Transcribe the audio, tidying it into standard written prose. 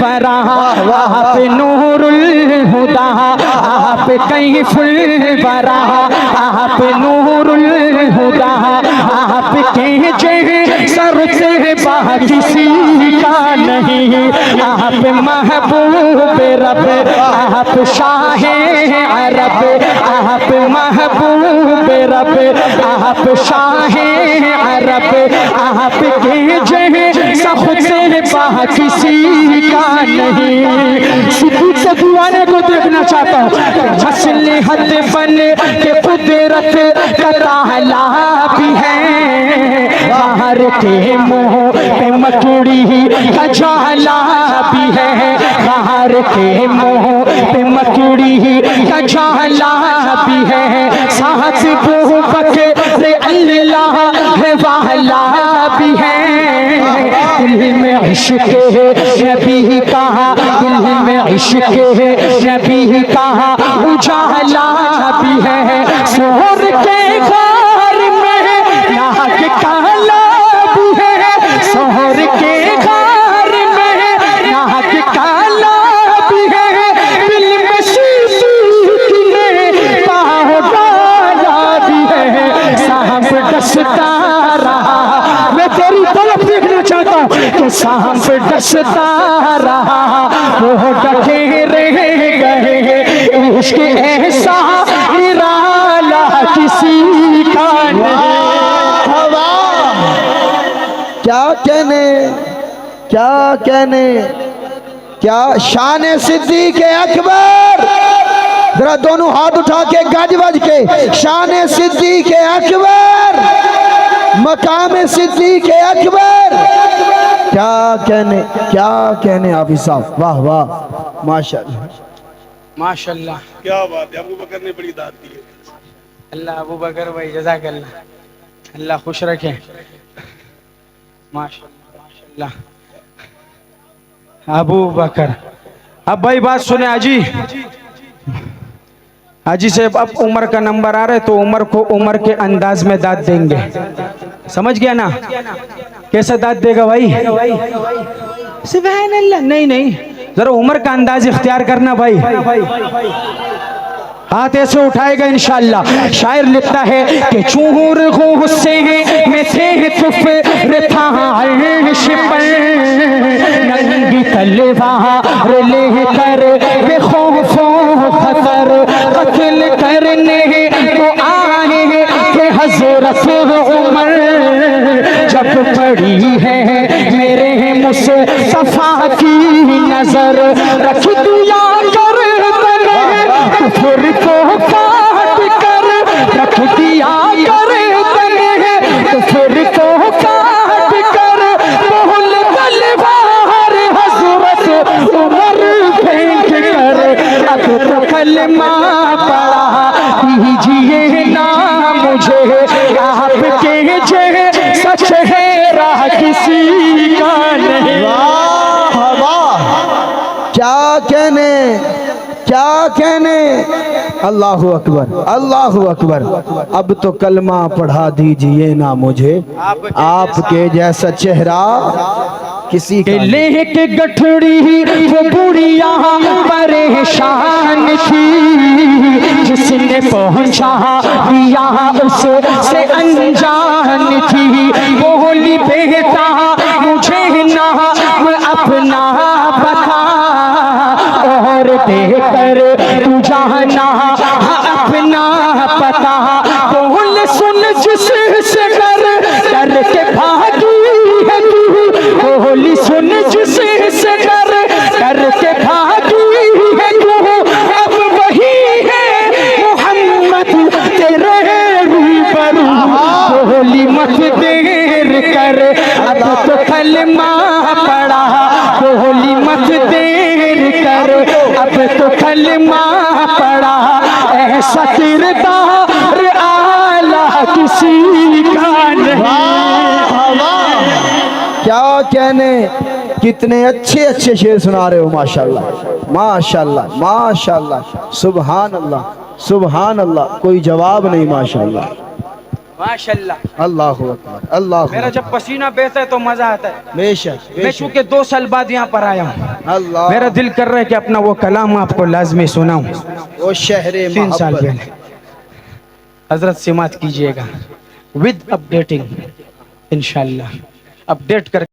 वरा, आप नूरुल हुदा, आप कैफुल वरा, आप नूरुल हुदा, आप के सर से किसी का नहीं, आप महबूब रब, आप शाहे अरब, आप महबूब रब, आप शाहे अरब, आप के खुद से किसी का नहीं। सिद्दीक से दीवाने को देखना चाहता हूँ, मसलहत बन के कुदरत का ताला भी है, बाहर के मुंह पे मकड़ी का जाला भी है, बाहर के मुंह पे मकड़ी का जाला भी है, साथ बकर अल्लाह है वाला भी है, दिल में इश्क है नबी कहा, दिल में इश्क है नबी कहा, उजाला भी है, सोहर के घर में नाक काला भी है, सोहर के घर में नाक काला भी है, दिल में शीशे पाँव डाला भी है, सांप डसता रहा, मैं तेरी तरफ देखना चाहता हूँ कि सांप डसता रहा, वो डटे रह गए, इश्क ऐसा निराला किसी का नहीं। क्या कहने, क्या कहने, क्या शान सिद्दीक अकबर, जरा दोनों हाथ उठा के गज बज के, शान सिद्दीक अकबर, मकाम सिद्दीक अकबर, क्या कहने, क्या कहने हाफिज साहब, वाह वाह, माशाअल्लाह माशाअल्लाह, क्या बात है, अबू बकर ने बड़ी दाद दी है। अल्लाह अबू बकर भाई जज़ाकल्लाह, अल्लाह खुश रखे, माशाअल्लाह माशाअल्लाह। अबू बकर, अब भाई बात सुने हाजी से, अब उमर का नंबर आ रहा है तो उमर को उमर के अंदाज में दाद देंगे, समझ गया ना? कैसे दाद देगा भाई? सुभान अल्लाह, नहीं नहीं, जरा उमर का अंदाज इख्तियार करना भाई, हाथ ऐसे उठाएगा इंशाअल्लाह। शायर लिखता है कि चूर गुस्से में थे चुप था अर्श पर, नंगी तलवार लेकर बेखौफो खतर कत्ल करने तो आए के हजरत उमर, जब पड़ी है मेरे मुस्तफा की नजर, रख दिया कर कुफर को काट कर, रख दिया कर कुफर को काट कर, बोल तलवार हजरत उमर फेंक कर, अब तो कलमा पढ़ा कीजिए ना मुझे, आपके सच है राह किसी का नहीं। वाह वाह, क्या कहने, क्या कहने, अल्लाहु अकबर, अल्लाहु अकबर। अब तो कलमा पढ़ा दीजिए ना मुझे, आपके जैसा चेहरा किसी का लेके गठड़ी वो बुढ़िया परेशान थी, जिसने पहुंचा दिया उससे अनजान थी, बोली बेटा मुझे ना अपना बता, और देकर तू जाना अपना पता, बोल सुन जिससे डर डर के भागी है तू, बोली सुन जिससे डर डर के भागी है तू, अब वही है मोहम्मद तेरे रूबरू, बोली मत देर कर, अब तो कलमा पढ़ा, बोली मत देर कर, अब तो कलमा पढ़ा, ऐसा किरदार आला किसी का नहीं। क्या कहने, कितने अच्छे अच्छे शेर सुना रहे हो, माशाल्लाह माशाल्लाह माशाल्लाह, सुभान अल्लाह सुभान अल्लाह, कोई जवाब नहीं, माशाल्लाह माशाल्लाह। अल्लाह अकबर, अल्लाह मेरा जब पसीना बहता है तो मजा आता है। बेशक मैं बेशक, चूंकि 2 साल बाद यहाँ पर आया हूँ, अल्लाह मेरा दिल कर रहा है कि अपना वो कलाम आपको लाजमी सुनाऊं। वो शहरे 3 साल मोहब्बत। पहले हजरत सिमात कीजिएगा विद अपडेटिंग इंशाल्लाह, अपडेट कर